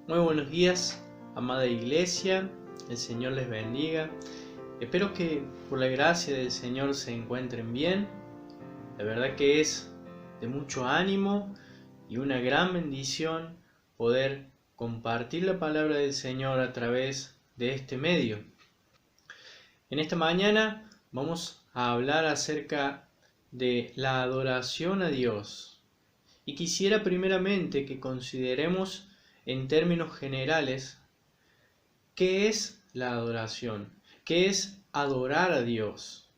Muy buenos días, amada iglesia, el Señor les bendiga. Espero que por la gracia del Señor se encuentren bien. La verdad que es de mucho ánimo y una gran bendición poder compartir la palabra del Señor a través de este medio. En esta mañana vamos a hablar acerca de la adoración a Dios. Y quisiera primeramente que consideremos en términos generales qué es la adoración, qué es adorar a Dios.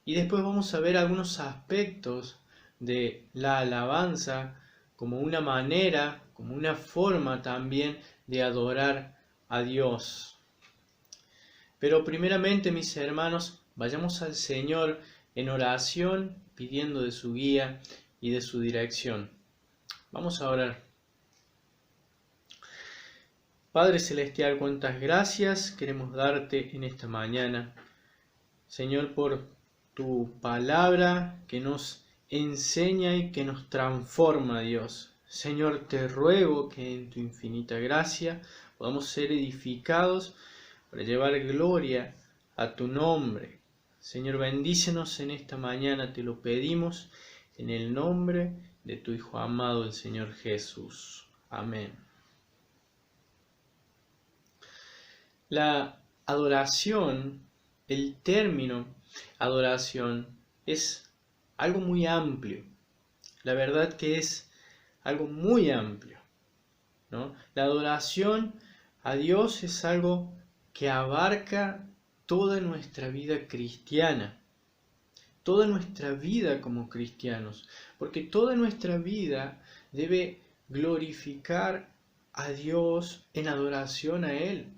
Y después vamos a ver algunos aspectos de la alabanza como una manera, como una forma también de adorar a Dios. Pero primeramente, mis hermanos, vayamos al Señor en oración, pidiendo de su guía y de su dirección. Vamos a orar. Padre Celestial, cuántas gracias queremos darte en esta mañana, Señor, por tu palabra que nos enseña y que nos transforma, Dios. Señor, te ruego que en tu infinita gracia podamos ser edificados para llevar gloria a tu nombre. Señor, bendícenos en esta mañana, te lo pedimos en el nombre de tu Hijo amado, el Señor Jesús. Amén. La adoración, el término adoración, es algo muy amplio. La verdad que es algo muy amplio, ¿no? La adoración a Dios es algo que abarca toda nuestra vida cristiana, toda nuestra vida como cristianos, porque toda nuestra vida debe glorificar a Dios en adoración a Él,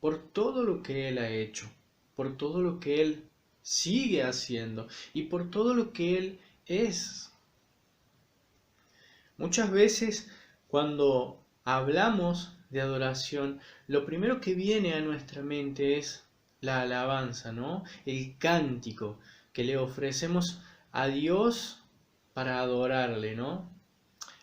por todo lo que Él ha hecho, por todo lo que Él sigue haciendo y por todo lo que Él es. Muchas veces cuando hablamos de adoración, lo primero que viene a nuestra mente es la alabanza, ¿no? El cántico que le ofrecemos a Dios para adorarle, ¿no?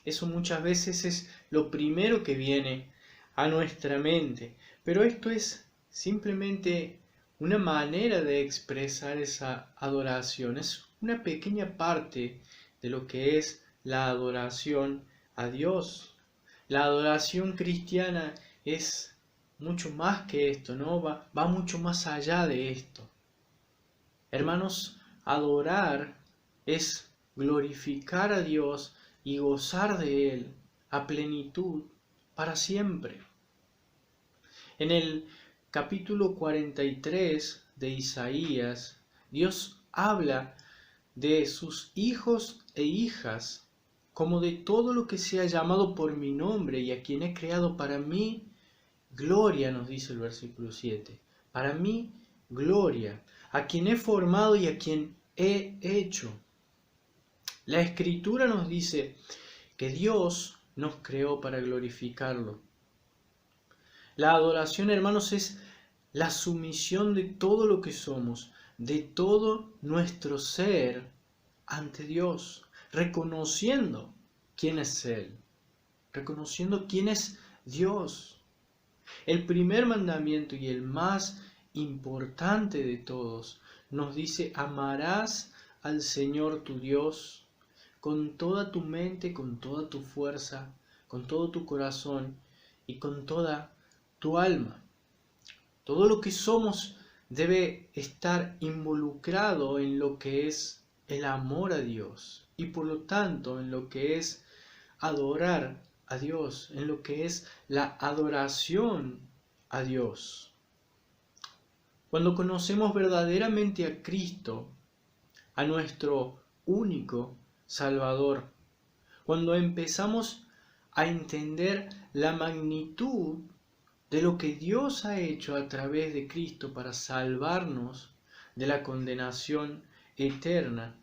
Eso muchas veces es lo primero que viene a nuestra mente, pero esto es simplemente una manera de expresar esa adoración, es una pequeña parte de lo que es la adoración a Dios. La adoración cristiana es mucho más que esto, ¿no? Va mucho más allá de esto. Hermanos, adorar es glorificar a Dios y gozar de Él a plenitud para siempre. En el capítulo 43 de Isaías, Dios habla de sus hijos e hijas como de todo lo que sea llamado por mi nombre y a quien he creado para mí, gloria, nos dice el versículo 7. Para mí, gloria, a quien he formado y a quien he hecho. La Escritura nos dice que Dios nos creó para glorificarlo. La adoración, hermanos, es la sumisión de todo lo que somos, de todo nuestro ser ante Dios, reconociendo quién es Él, reconociendo quién es Dios. El primer mandamiento y el más importante de todos nos dice: amarás al Señor tu Dios con toda tu mente, con toda tu fuerza, con todo tu corazón y con toda tu alma. Todo lo que somos debe estar involucrado en lo que es el amor a Dios y por lo tanto en lo que es adorar a Dios, en lo que es la adoración a Dios. Cuando conocemos verdaderamente a Cristo, a nuestro único Salvador, cuando empezamos a entender la magnitud de lo que Dios ha hecho a través de Cristo para salvarnos de la condenación eterna,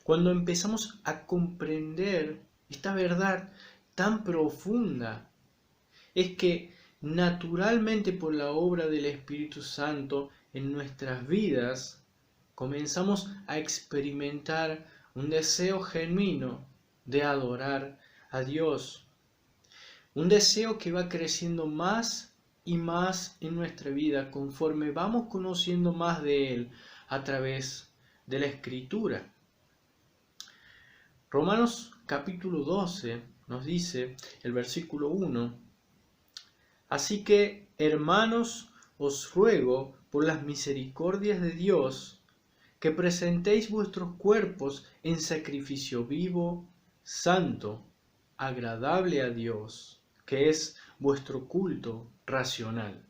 cuando empezamos a comprender esta verdad tan profunda, es que naturalmente por la obra del Espíritu Santo en nuestras vidas comenzamos a experimentar un deseo genuino de adorar a Dios. Un deseo que va creciendo más y más en nuestra vida conforme vamos conociendo más de Él a través de la Escritura. Romanos capítulo 12 nos dice, el versículo 1, así que, hermanos, os ruego por las misericordias de Dios, que presentéis vuestros cuerpos en sacrificio vivo, santo, agradable a Dios, que es vuestro culto racional.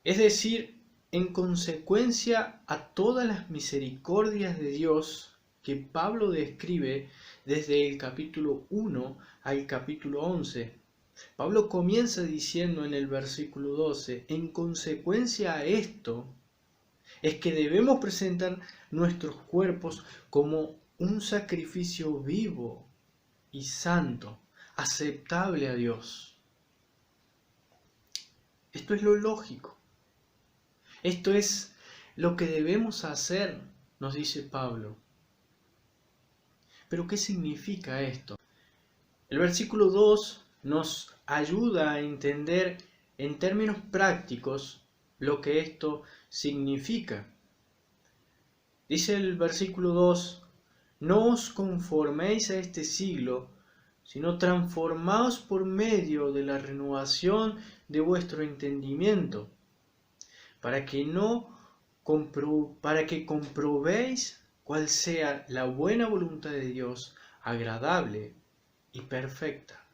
Es decir, en consecuencia a todas las misericordias de Dios que Pablo describe desde el capítulo 1 al capítulo 11, Pablo comienza diciendo en el versículo 12, en consecuencia a esto, es que debemos presentar nuestros cuerpos como un sacrificio vivo y santo, aceptable a Dios. Esto es lo lógico. Esto es lo que debemos hacer, nos dice Pablo. Pero ¿qué significa esto? El versículo 2 nos ayuda a entender en términos prácticos lo que esto significa. Dice el versículo 2, no os conforméis a este siglo, sino transformaos por medio de la renovación de vuestro entendimiento, para que comprobéis cuál sea la buena voluntad de Dios, agradable y perfecta.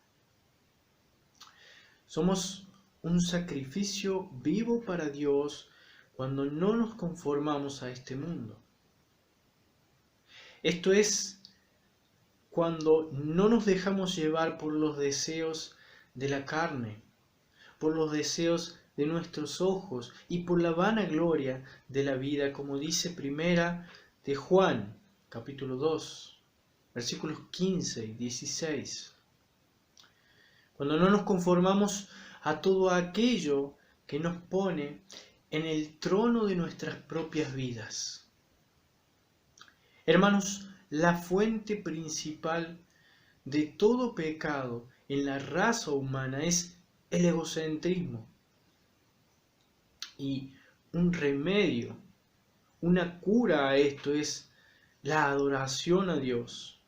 Somos un sacrificio vivo para Dios cuando no nos conformamos a este mundo. Esto es cuando no nos dejamos llevar por los deseos de la carne, por los deseos de nuestros ojos y por la vanagloria de la vida, como dice primera de Juan, capítulo 2, versículos 15 y 16. Cuando no nos conformamos a todo aquello que nos pone en el trono de nuestras propias vidas. Hermanos, la fuente principal de todo pecado en la raza humana es el egocentrismo. Y un remedio, una cura a esto es la adoración a Dios.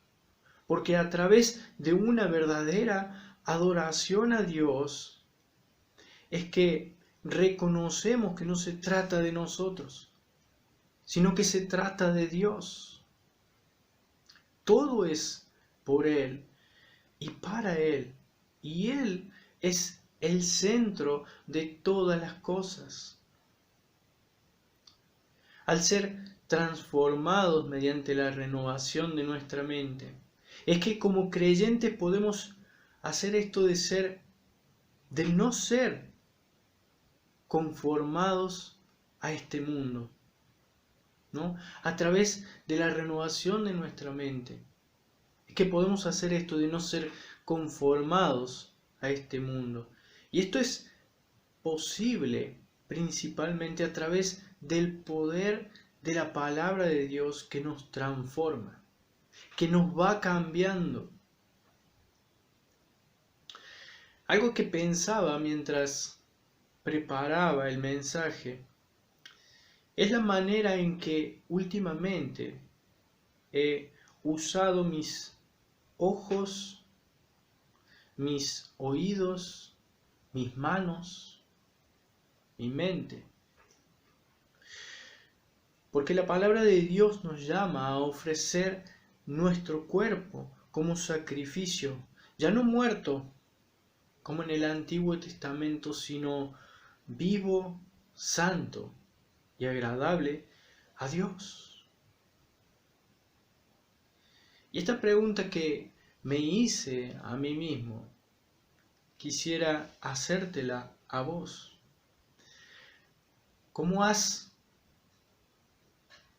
Porque a través de una verdadera adoración a Dios es que reconocemos que no se trata de nosotros, sino que se trata de Dios. Todo es por Él y para Él, y Él es el centro de todas las cosas. Al ser transformados mediante la renovación de nuestra mente, es que como creyentes podemos hacer esto de no ser conformados a este mundo, ¿no? A través de la renovación de nuestra mente, es que podemos hacer esto de no ser conformados a este mundo. Y esto es posible principalmente a través del poder de la palabra de Dios que nos transforma, que nos va cambiando. Algo que pensaba mientras preparaba el mensaje es la manera en que últimamente he usado mis ojos, mis oídos, mis manos, mi mente. Porque la palabra de Dios nos llama a ofrecer nuestro cuerpo como sacrificio, ya no muerto, como en el Antiguo Testamento, sino vivo, santo y agradable a Dios. Y esta pregunta que me hice a mí mismo, quisiera hacértela a vos. ¿Cómo has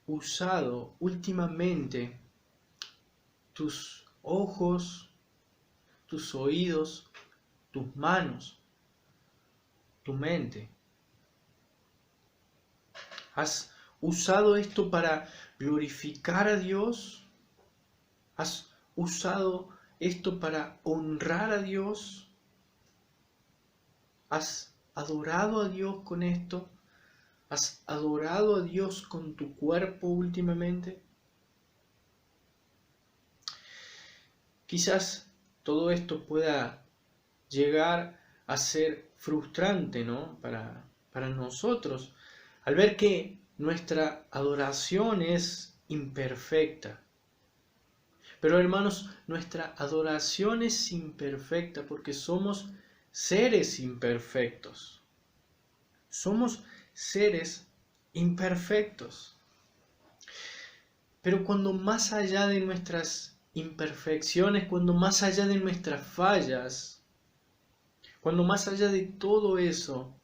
usado últimamente tus ojos, tus oídos, tus manos, tu mente? ¿Has usado esto para glorificar a Dios? ¿Has usado esto para honrar a Dios? ¿Has adorado a Dios con esto? ¿Has adorado a Dios con tu cuerpo últimamente? Quizás todo esto pueda llegar a ser frustrante, ¿no? Para nosotros, al ver que nuestra adoración es imperfecta. Pero hermanos, nuestra adoración es imperfecta porque somos seres imperfectos. Somos seres imperfectos. Pero cuando más allá de nuestras imperfecciones, cuando más allá de nuestras fallas, cuando más allá de todo eso,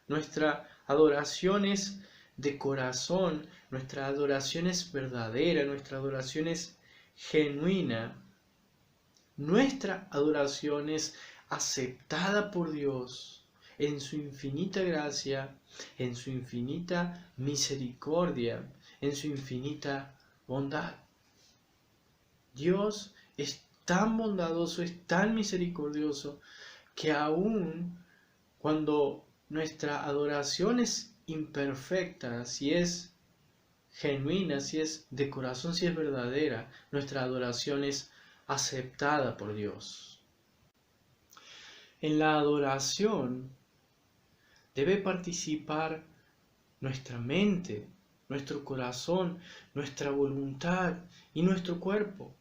nuestra adoración es de corazón, nuestra adoración es verdadera, nuestra adoración es genuina, nuestra adoración es aceptada por Dios en su infinita gracia, en su infinita misericordia, en su infinita bondad. Dios es tan bondadoso, es tan misericordioso, que aún cuando nuestra adoración es imperfecta, si es genuina, si es de corazón, si es verdadera, nuestra adoración es aceptada por Dios. En la adoración debe participar nuestra mente, nuestro corazón, nuestra voluntad y nuestro cuerpo.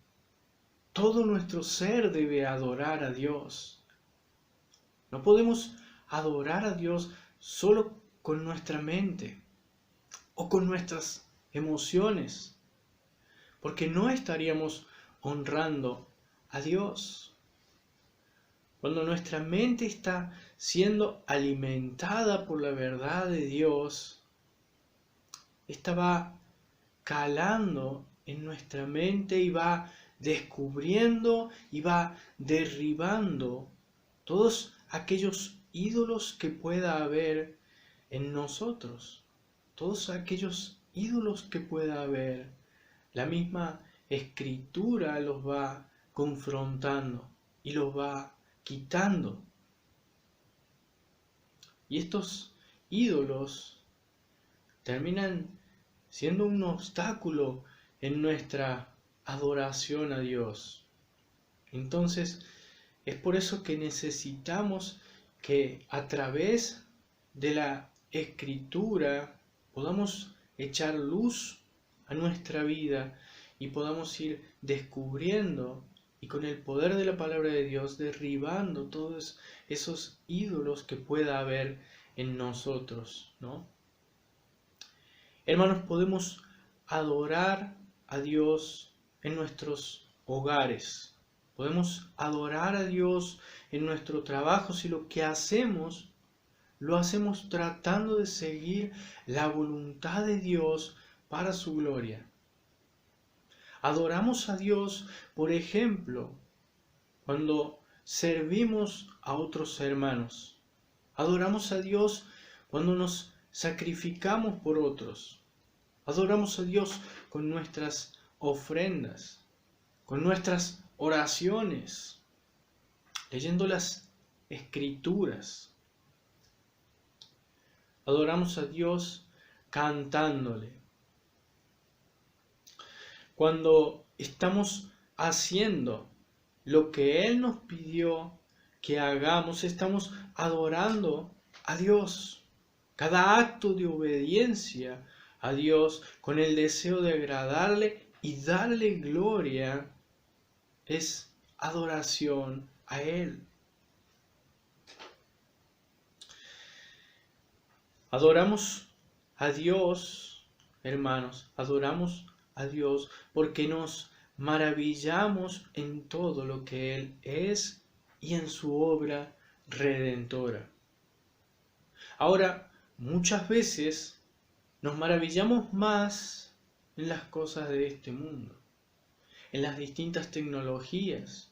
Todo nuestro ser debe adorar a Dios. No podemos adorar a Dios solo con nuestra mente o con nuestras emociones, porque no estaríamos honrando a Dios. Cuando nuestra mente está siendo alimentada por la verdad de Dios, esta va calando en nuestra mente y va descubriendo y va derribando todos aquellos ídolos que pueda haber en nosotros, todos aquellos ídolos que pueda haber. La misma Escritura los va confrontando y los va quitando. Y estos ídolos terminan siendo un obstáculo en nuestra adoración a Dios. Entonces, es por eso que necesitamos que a través de la Escritura podamos echar luz a nuestra vida y podamos ir descubriendo y con el poder de la palabra de Dios derribando todos esos ídolos que pueda haber en nosotros, ¿no? Hermanos, podemos adorar a Dios en nuestros hogares. Podemos adorar a Dios en nuestro trabajo si lo que hacemos lo hacemos tratando de seguir la voluntad de Dios para su gloria. Adoramos a Dios, por ejemplo, cuando servimos a otros hermanos. Adoramos a Dios cuando nos sacrificamos por otros. Adoramos a Dios con nuestras ofrendas, con nuestras oraciones, leyendo las Escrituras. Adoramos a Dios cantándole. Cuando estamos haciendo lo que Él nos pidió que hagamos, estamos adorando a Dios. Cada acto de obediencia a Dios con el deseo de agradarle y darle gloria es adoración a Él. Adoramos a Dios, hermanos, adoramos a Dios porque nos maravillamos en todo lo que Él es y en su obra redentora. Ahora, muchas veces nos maravillamos más en las cosas de este mundo, en las distintas tecnologías,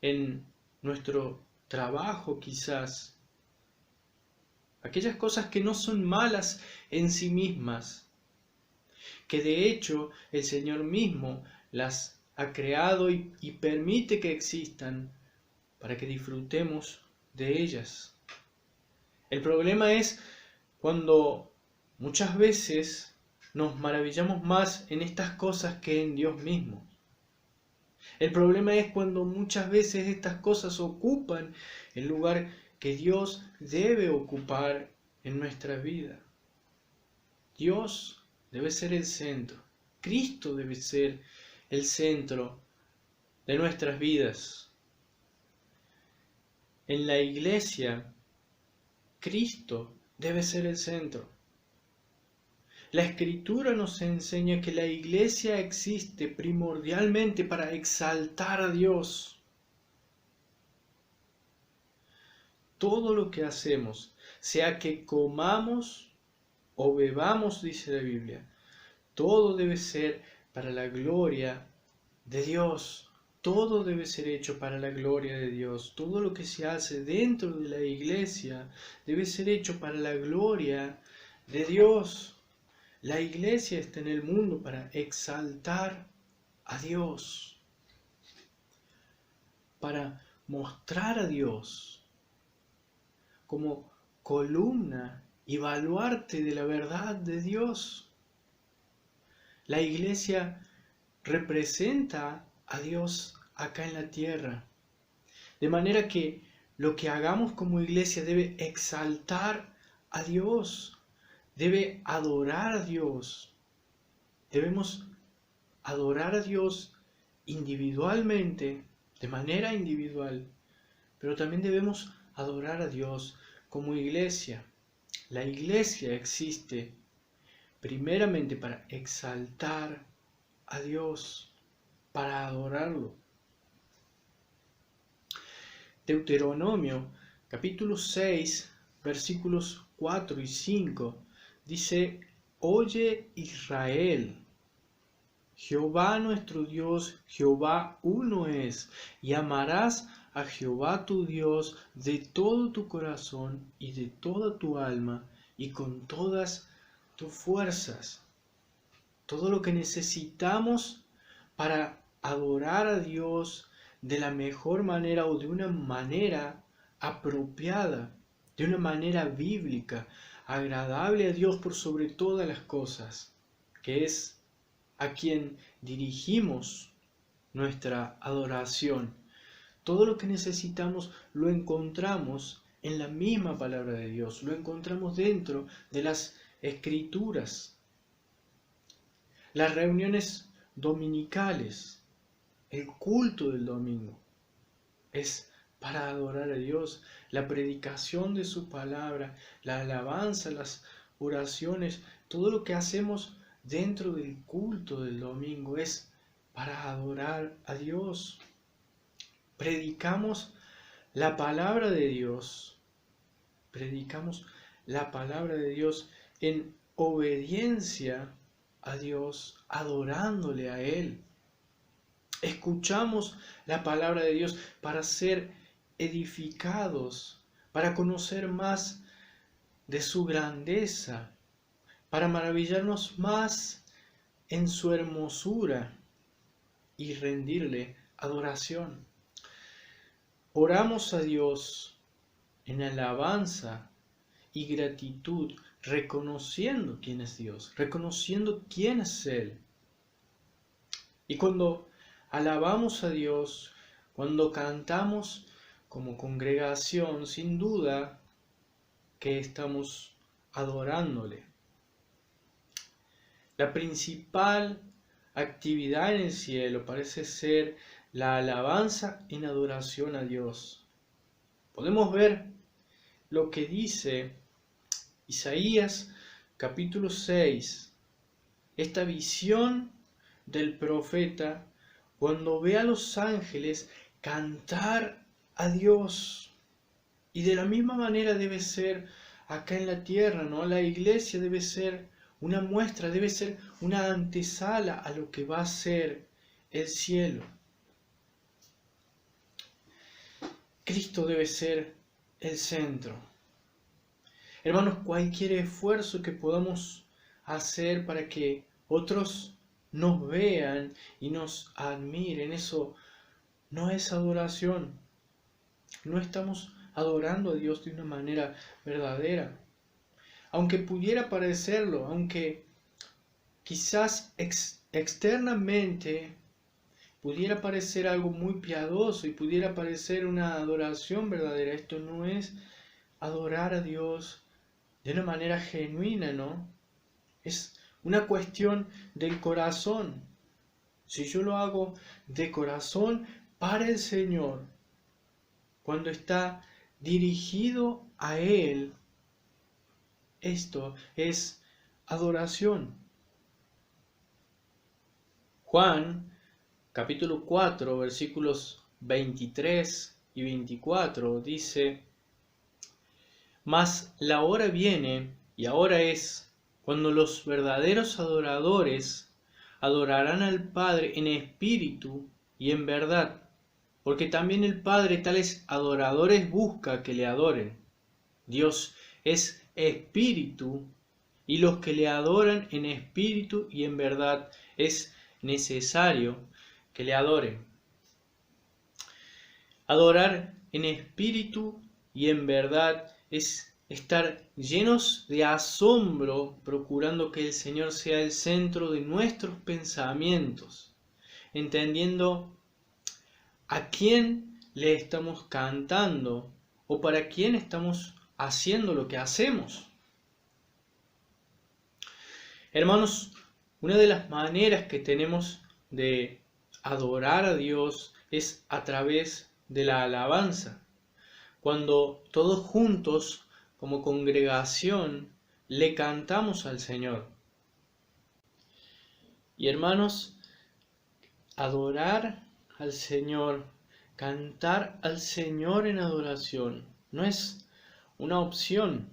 en nuestro trabajo quizás, aquellas cosas que no son malas en sí mismas, que de hecho el Señor mismo las ha creado y permite que existan para que disfrutemos de ellas. El problema es cuando muchas veces nos maravillamos más en estas cosas que en Dios mismo. El problema es cuando muchas veces estas cosas ocupan el lugar que Dios debe ocupar en nuestra vida. Dios debe ser el centro. Cristo debe ser el centro de nuestras vidas. En la iglesia, Cristo debe ser el centro. La Escritura nos enseña que la iglesia existe primordialmente para exaltar a Dios. Todo lo que hacemos, sea que comamos o bebamos, dice la Biblia, todo debe ser para la gloria de Dios. Todo debe ser hecho para la gloria de Dios. Todo lo que se hace dentro de la iglesia debe ser hecho para la gloria de Dios. La iglesia está en el mundo para exaltar a Dios, para mostrar a Dios como columna y baluarte de la verdad de Dios. La iglesia representa a Dios acá en la tierra, de manera que lo que hagamos como iglesia debe exaltar a Dios. Debe adorar a Dios. Debemos adorar a Dios individualmente, de manera individual, pero también debemos adorar a Dios como iglesia. La iglesia existe primeramente para exaltar a Dios, para adorarlo. Deuteronomio capítulo 6, versículos 4 y 5 dice: Oye Israel, Jehová nuestro Dios, Jehová uno es, y amarás a Jehová tu Dios de todo tu corazón y de toda tu alma y con todas tus fuerzas. Todo lo que necesitamos para adorar a Dios de la mejor manera o de una manera apropiada, de una manera bíblica, agradable a Dios por sobre todas las cosas, que es a quien dirigimos nuestra adoración. Todo lo que necesitamos lo encontramos en la misma palabra de Dios, lo encontramos dentro de las Escrituras. Las reuniones dominicales, el culto del domingo, es para adorar a Dios. La predicación de su palabra, la alabanza, las oraciones, todo lo que hacemos dentro del culto del domingo es para adorar a Dios. Predicamos la palabra de Dios. Predicamos la palabra de Dios en obediencia a Dios, adorándole a Él. Escuchamos la palabra de Dios para ser edificados, para conocer más de su grandeza, para maravillarnos más en su hermosura y rendirle adoración. Oramos a Dios en alabanza y gratitud, reconociendo quién es Dios, reconociendo quién es Él. Y cuando alabamos a Dios, cuando cantamos como congregación, sin duda que estamos adorándole. La principal actividad en el cielo parece ser la alabanza en adoración a Dios. Podemos ver lo que dice Isaías capítulo 6, esta visión del profeta cuando ve a los ángeles cantar a Dios. Y de la misma manera debe ser acá en la tierra, ¿no? La iglesia debe ser una muestra, debe ser una antesala a lo que va a ser el cielo. Cristo debe ser el centro. Hermanos, cualquier esfuerzo que podamos hacer para que otros nos vean y nos admiren. Eso no es adoración. No estamos adorando a Dios de una manera verdadera. Aunque pudiera parecerlo, aunque quizás externamente pudiera parecer algo muy piadoso y pudiera parecer una adoración verdadera, esto no es adorar a Dios de una manera genuina, ¿no? Es una cuestión del corazón. Si yo lo hago de corazón para el Señor, cuando está dirigido a Él, esto es adoración. Juan, capítulo 4, versículos 23 y 24, dice: Mas la hora viene, y ahora es, cuando los verdaderos adoradores adorarán al Padre en espíritu y en verdad, porque también el Padre tales adoradores busca que le adoren. Dios es espíritu, y los que le adoran en espíritu y en verdad es necesario que le adoren. Adorar en espíritu y en verdad es estar llenos de asombro, procurando que el Señor sea el centro de nuestros pensamientos, entendiendo a quién le estamos cantando o para quién estamos haciendo lo que hacemos. Hermanos, una de las maneras que tenemos de adorar a Dios es a través de la alabanza. Cuando todos juntos, como congregación, le cantamos al Señor. Y hermanos, adorar al Señor, cantar al Señor en adoración, no es una opción,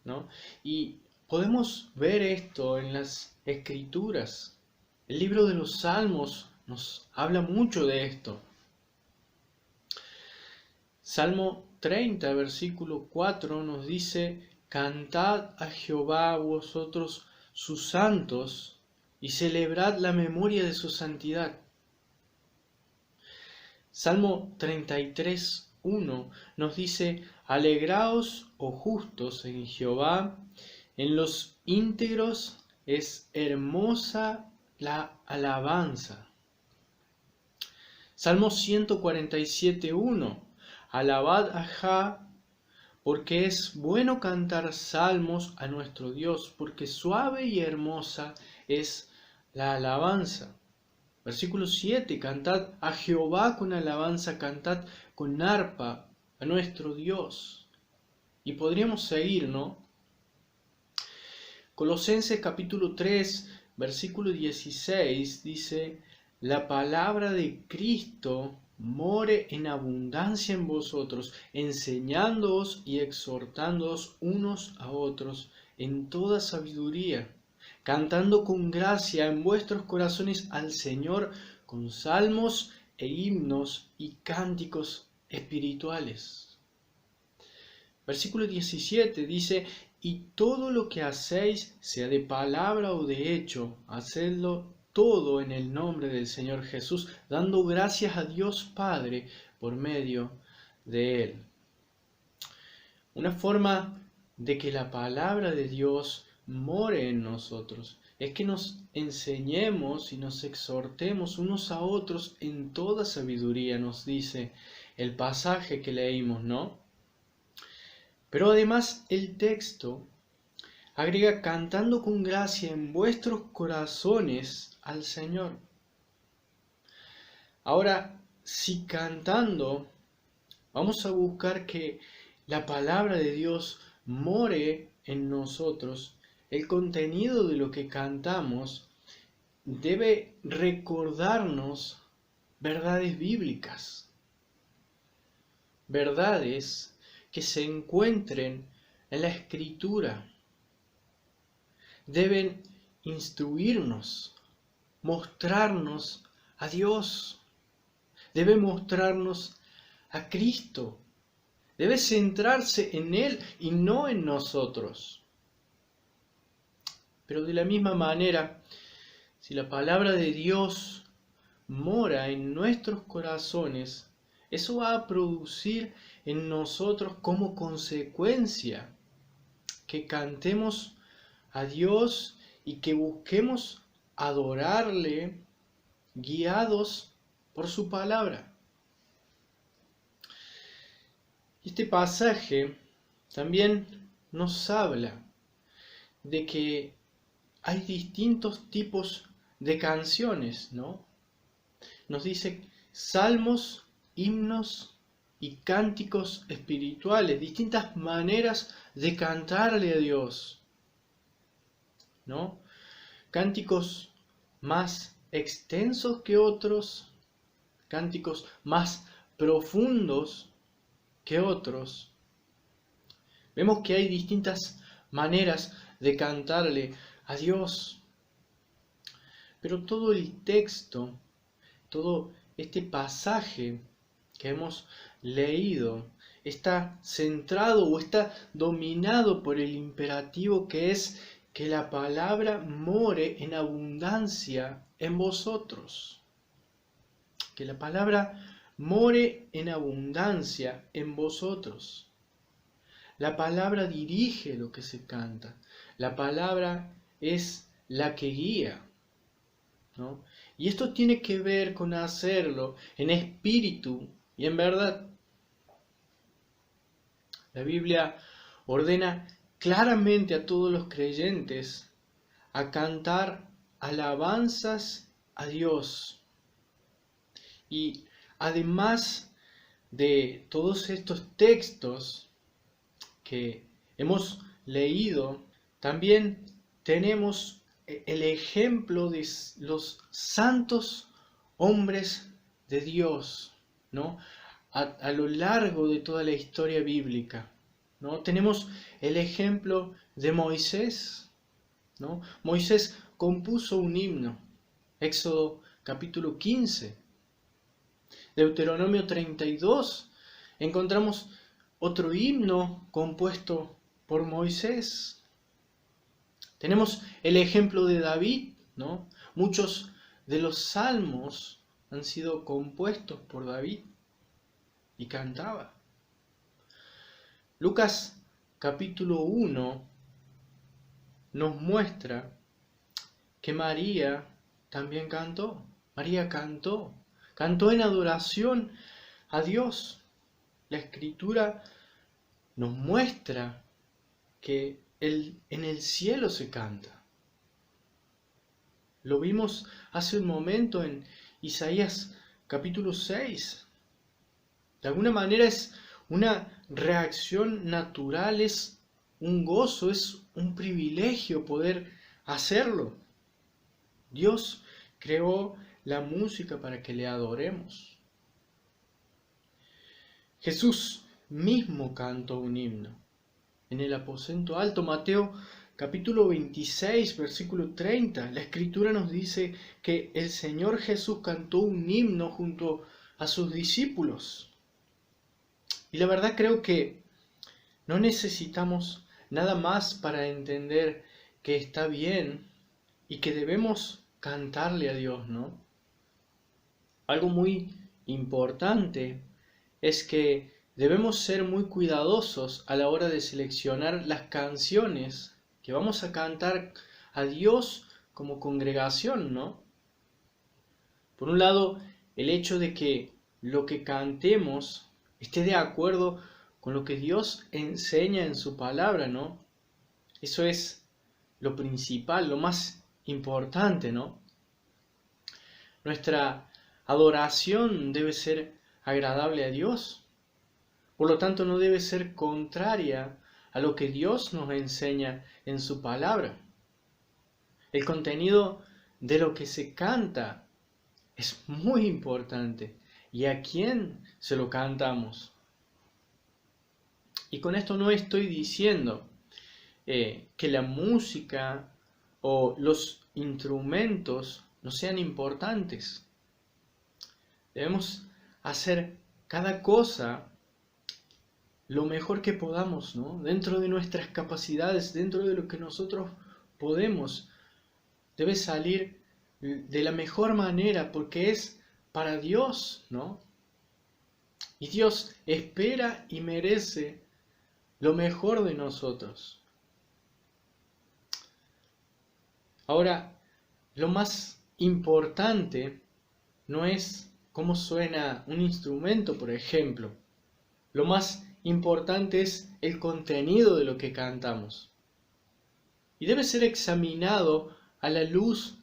¿no? Y podemos ver esto en las Escrituras. El libro de los Salmos nos habla mucho de esto. Salmo 30, versículo 4 nos dice: Cantad a Jehová vosotros sus santos, y celebrad la memoria de su santidad. Salmo 33, 1 nos dice: Alegraos, oh justos, en Jehová, en los íntegros es hermosa la alabanza. Salmo 147, 1: Alabad a Jah, porque es bueno cantar salmos a nuestro Dios, porque suave y hermosa es la alabanza. Versículo 7: Cantad a Jehová con alabanza, cantad con arpa a nuestro Dios. Y podríamos seguir, ¿no? Colosenses capítulo 3, versículo 16 dice: La palabra de Cristo more en abundancia en vosotros, enseñándoos y exhortándoos unos a otros en toda sabiduría, cantando con gracia en vuestros corazones al Señor con salmos e himnos y cánticos espirituales. Versículo 17 dice: Y todo lo que hacéis, sea de palabra o de hecho, hacedlo todo en el nombre del Señor Jesús, dando gracias a Dios Padre por medio de Él. Una forma de que la palabra de Dios more en nosotros es que nos enseñemos y nos exhortemos unos a otros en toda sabiduría, nos dice el pasaje que leímos, ¿no? Pero además el texto agrega: cantando con gracia en vuestros corazones al Señor. Ahora, si cantando vamos a buscar que la palabra de Dios more en nosotros, el contenido de lo que cantamos debe recordarnos verdades bíblicas, verdades que se encuentren en la Escritura. Deben instruirnos, mostrarnos a Dios, debe mostrarnos a Cristo, debe centrarse en Él y no en nosotros. Pero de la misma manera, si la palabra de Dios mora en nuestros corazones, eso va a producir en nosotros como consecuencia que cantemos a Dios y que busquemos adorarle guiados por su palabra. Este pasaje también nos habla de que hay distintos tipos de canciones, ¿no? Nos dice salmos, himnos y cánticos espirituales, distintas maneras de cantarle a Dios, ¿no? Cánticos más extensos que otros, cánticos más profundos que otros. Vemos que hay distintas maneras de cantarle a Dios. Pero todo el texto, todo este pasaje que hemos leído, está centrado o está dominado por el imperativo que es que la palabra more en abundancia en vosotros. Que la palabra more en abundancia en vosotros. La palabra dirige lo que se canta. La palabra es la que guía, ¿no? Y esto tiene que ver con hacerlo en espíritu y en verdad. La Biblia ordena claramente a todos los creyentes a cantar alabanzas a Dios. Y además de todos estos textos que hemos leído, también tenemos el ejemplo de los santos hombres de Dios, ¿no? A lo largo de toda la historia bíblica, ¿no? Tenemos el ejemplo de Moisés, ¿no? Moisés compuso un himno, Éxodo capítulo 15, Deuteronomio 32, encontramos otro himno compuesto por Moisés. Tenemos el ejemplo de David, ¿no? Muchos de los salmos han sido compuestos por David y cantaba. Lucas capítulo 1 nos muestra que María también cantó. María cantó en adoración a Dios. La Escritura nos muestra que en el cielo se canta. Lo vimos hace un momento en Isaías capítulo 6. De alguna manera es una reacción natural, es un gozo, es un privilegio poder hacerlo. Dios creó la música para que le adoremos. Jesús mismo cantó un himno en el aposento alto. Mateo capítulo 26, versículo 30. La Escritura nos dice que el Señor Jesús cantó un himno junto a sus discípulos. Y la verdad creo que no necesitamos nada más para entender que está bien y que debemos cantarle a Dios, ¿no? Algo muy importante es que debemos ser muy cuidadosos a la hora de seleccionar las canciones que vamos a cantar a Dios como congregación, ¿no? Por un lado, el hecho de que lo que cantemos esté de acuerdo con lo que Dios enseña en su palabra, ¿no? Eso es lo principal, lo más importante, ¿no? Nuestra adoración debe ser agradable a Dios. Por lo tanto, no debe ser contraria a lo que Dios nos enseña en su palabra. El contenido de lo que se canta es muy importante. ¿Y a quién se lo cantamos? Y con esto no estoy diciendo que la música o los instrumentos no sean importantes. Debemos hacer cada cosa lo mejor que podamos, ¿no? Dentro de nuestras capacidades, dentro de lo que nosotros podemos. Debe salir de la mejor manera porque es para Dios, ¿no? Y Dios espera y merece lo mejor de nosotros. Ahora, lo más importante no es cómo suena un instrumento, por ejemplo. Lo más importante es el contenido de lo que cantamos. Y debe ser examinado a la luz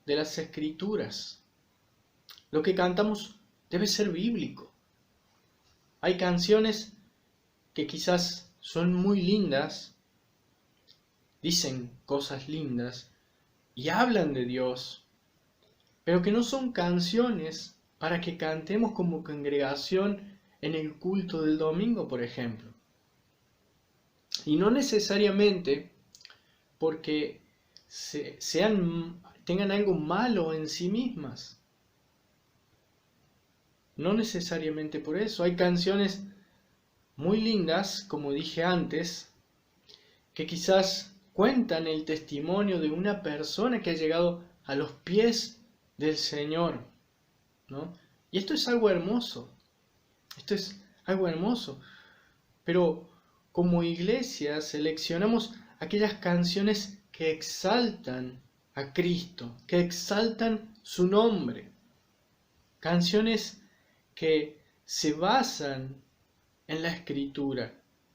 de las Escrituras. Lo que cantamos debe ser bíblico. Hay canciones que quizás son muy lindas, dicen cosas lindas y hablan de Dios, pero que no son canciones para que cantemos como congregación en el culto del domingo, por ejemplo. Y no necesariamente porque tengan algo malo en sí mismas. No necesariamente por eso. Hay canciones muy lindas, como dije antes, que quizás cuentan el testimonio de una persona que ha llegado a los pies del Señor, ¿no? Y esto es algo hermoso. Esto es algo hermoso. Pero como iglesia seleccionamos aquellas canciones que exaltan a Cristo, que exaltan su nombre. Canciones que se basan en la Escritura,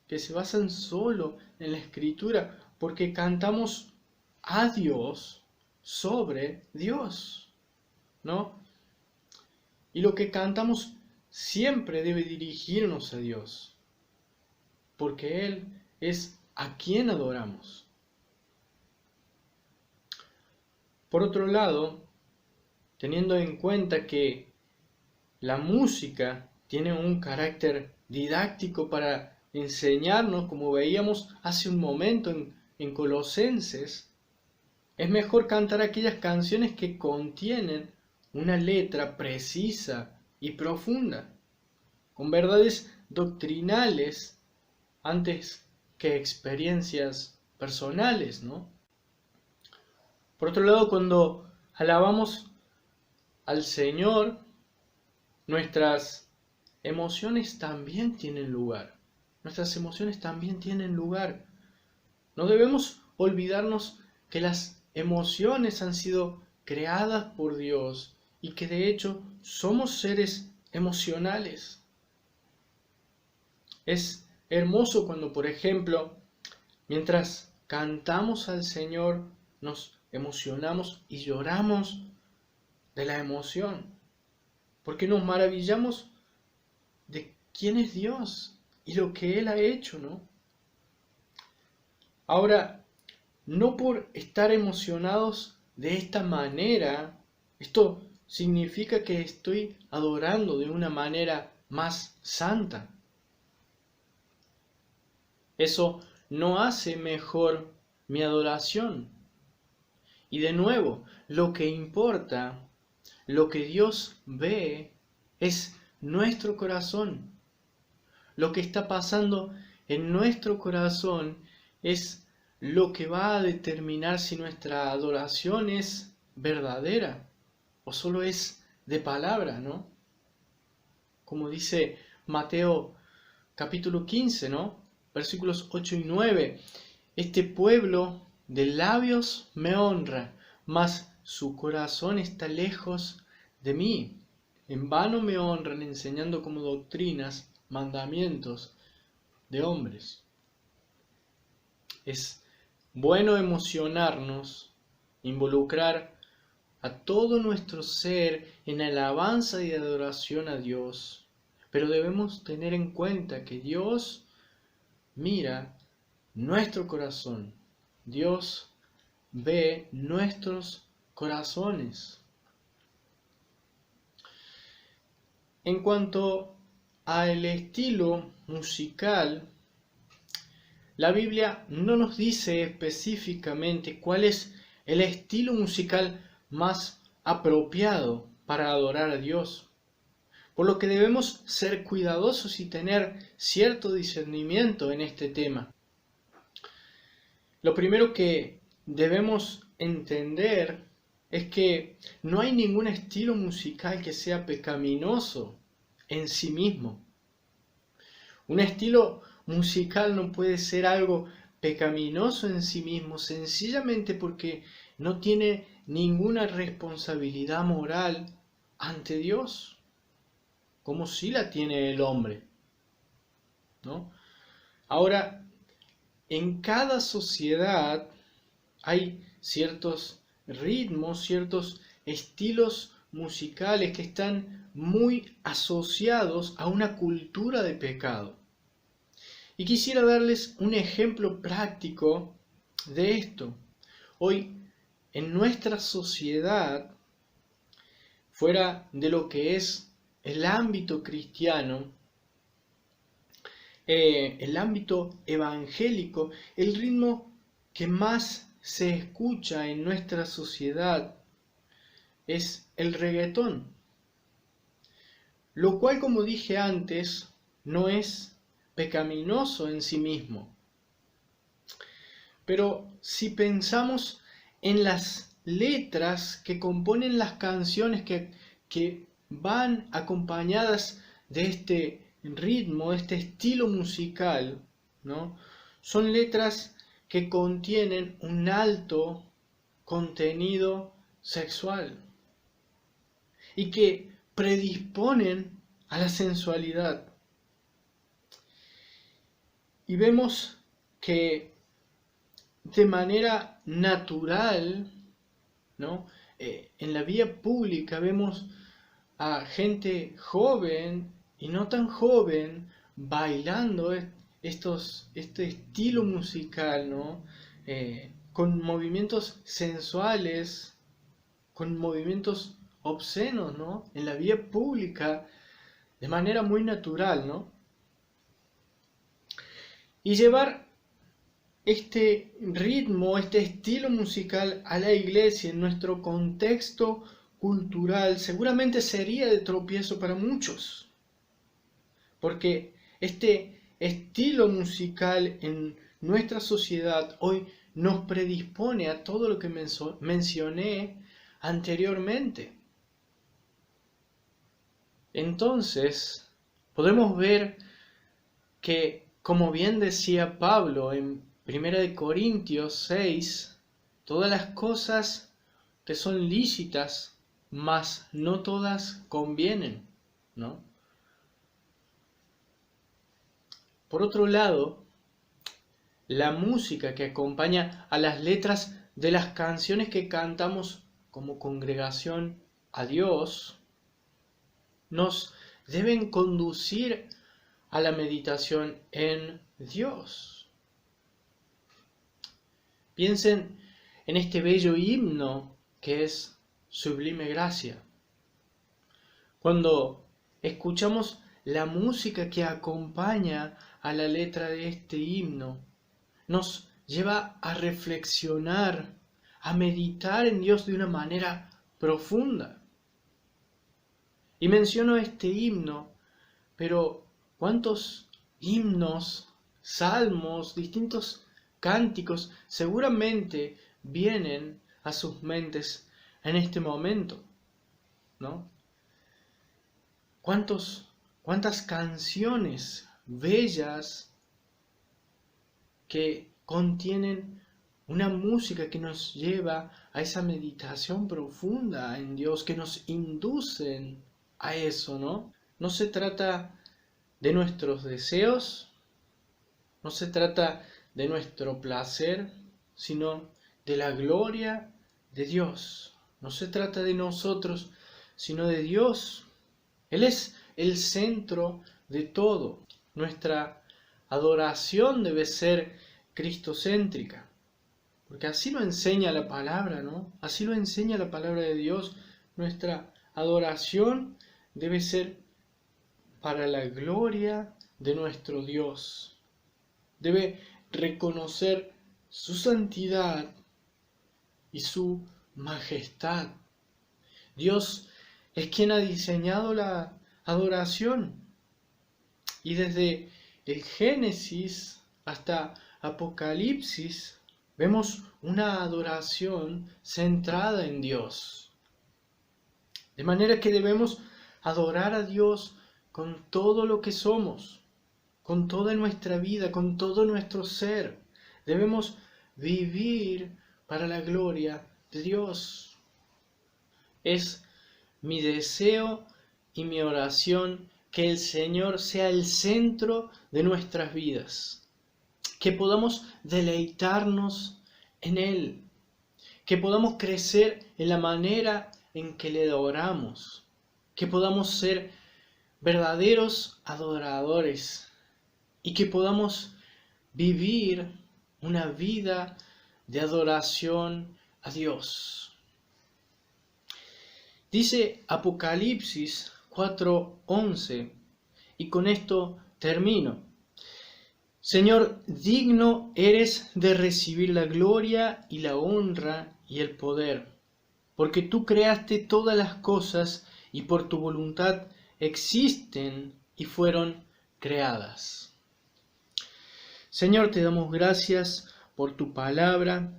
que se basan solo en la Escritura, porque cantamos a Dios sobre Dios, ¿no? Y lo que cantamos siempre debe dirigirnos a Dios, porque Él es a quien adoramos. Por otro lado, teniendo en cuenta que la música tiene un carácter didáctico para enseñarnos, como veíamos hace un momento en Colosenses, es mejor cantar aquellas canciones que contienen una letra precisa y profunda, con verdades doctrinales antes que experiencias personales, ¿no? Por otro lado, cuando alabamos al Señor, nuestras emociones también tienen lugar. Nuestras emociones también tienen lugar. No debemos olvidarnos que las emociones han sido creadas por Dios y que de hecho somos seres emocionales. Es hermoso cuando, por ejemplo, mientras cantamos al Señor, nos emocionamos y lloramos de la emoción, porque nos maravillamos de quién es Dios y lo que Él ha hecho, ¿no? Ahora, no por estar emocionados de esta manera, esto significa que estoy adorando de una manera más santa. Eso no hace mejor mi adoración. Y de nuevo, lo que importa, lo que Dios ve, es nuestro corazón. Lo que está pasando en nuestro corazón es lo que va a determinar si nuestra adoración es verdadera o solo es de palabra, ¿no? Como dice Mateo capítulo 15, ¿no? Versículos 8 y 9. Este pueblo de labios me honra, mas su corazón está lejos de mí. En vano me honran enseñando como doctrinas mandamientos de hombres. Es bueno emocionarnos, involucrar a todo nuestro ser en alabanza y adoración a Dios, pero debemos tener en cuenta que Dios mira nuestro corazón. Dios ve nuestros corazones. En cuanto al estilo musical, la Biblia no nos dice específicamente cuál es el estilo musical más apropiado para adorar a Dios, por lo que debemos ser cuidadosos y tener cierto discernimiento en este tema. Lo primero que debemos entender es que no hay ningún estilo musical que sea pecaminoso en sí mismo. Un estilo musical no puede ser algo pecaminoso en sí mismo, sencillamente porque no tiene ninguna responsabilidad moral ante Dios, como sí la tiene el hombre, ¿no? Ahora, en cada sociedad hay ciertos ritmos, ciertos estilos musicales que están muy asociados a una cultura de pecado. Y quisiera darles un ejemplo práctico de esto. Hoy, en nuestra sociedad, fuera de lo que es el ámbito cristiano, el ámbito evangélico, el ritmo que más se escucha en nuestra sociedad es el reggaetón, lo cual, como dije antes, no es pecaminoso en sí mismo. Pero si pensamos en las letras que componen las canciones que van acompañadas de este ritmo, de este estilo musical, ¿no? Son letras que contienen un alto contenido sexual y que predisponen a la sensualidad. Y vemos que de manera natural, ¿no? En la vía pública vemos a gente joven y no tan joven bailando este estilo musical, ¿no? Con movimientos sensuales, con movimientos obscenos, ¿no? En la vía pública, de manera muy natural, ¿no? Y llevar este ritmo, este estilo musical a la iglesia en nuestro contexto cultural seguramente sería de tropiezo para muchos, porque este estilo musical en nuestra sociedad hoy nos predispone a todo lo que mencioné anteriormente. Entonces, podemos ver que, como bien decía Pablo en 1 Corintios 6, todas las cosas te son lícitas, mas no todas convienen, ¿no? Por otro lado, la música que acompaña a las letras de las canciones que cantamos como congregación a Dios, nos deben conducir a la meditación en Dios. Piensen en este bello himno que es Sublime Gracia. Cuando escuchamos la música que acompaña a la letra de este himno, nos lleva a reflexionar, a meditar en Dios de una manera profunda. Y menciono este himno, pero ¿cuántos himnos, salmos, distintos cánticos seguramente vienen a sus mentes en este momento, ¿no? ¿Cuántas canciones bellas que contienen una música que nos lleva a esa meditación profunda en Dios, que nos inducen a eso, ¿no? No se trata de nuestros deseos, no se trata de nuestro placer, sino de la gloria de Dios. No se trata de nosotros, sino de Dios. Él es el centro de todo. Nuestra adoración debe ser cristocéntrica, porque así lo enseña la palabra, ¿no? Así lo enseña la palabra de Dios. Nuestra adoración debe ser para la gloria de nuestro Dios. Debe reconocer su santidad y su majestad. Dios es quien ha diseñado la adoración. Y desde el Génesis hasta Apocalipsis Vemos una adoración centrada en Dios. De manera que debemos adorar a Dios con todo lo que somos, con toda nuestra vida, con todo nuestro ser. Debemos vivir para la gloria de Dios. Es mi deseo y mi oración que el Señor sea el centro de nuestras vidas, que podamos deleitarnos en Él, que podamos crecer en la manera en que le adoramos, que podamos ser verdaderos adoradores y que podamos vivir una vida de adoración a Dios. Dice Apocalipsis 4:11, y con esto termino. Señor, digno eres de recibir la gloria y la honra y el poder, porque tú creaste todas las cosas y por tu voluntad existen y fueron creadas. Señor, te damos gracias por tu palabra.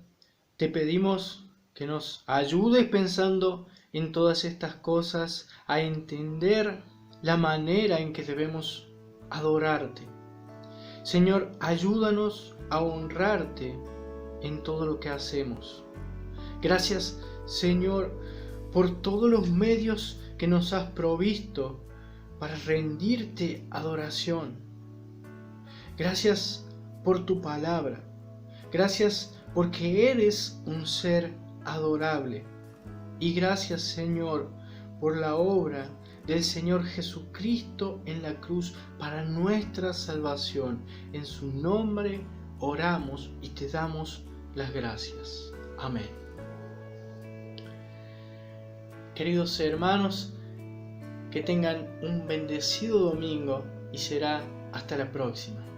Te pedimos que nos ayudes pensando en todas estas cosas a entender la manera en que debemos adorarte. Señor, ayúdanos a honrarte en todo lo que hacemos. Gracias, Señor, por todos los medios que nos has provisto para rendirte adoración. Gracias por tu palabra. Gracias porque eres un ser adorable. Y gracias, Señor, por la obra del Señor Jesucristo en la cruz para nuestra salvación. En su nombre oramos y te damos las gracias. Amén. Queridos hermanos, que tengan un bendecido domingo y será hasta la próxima.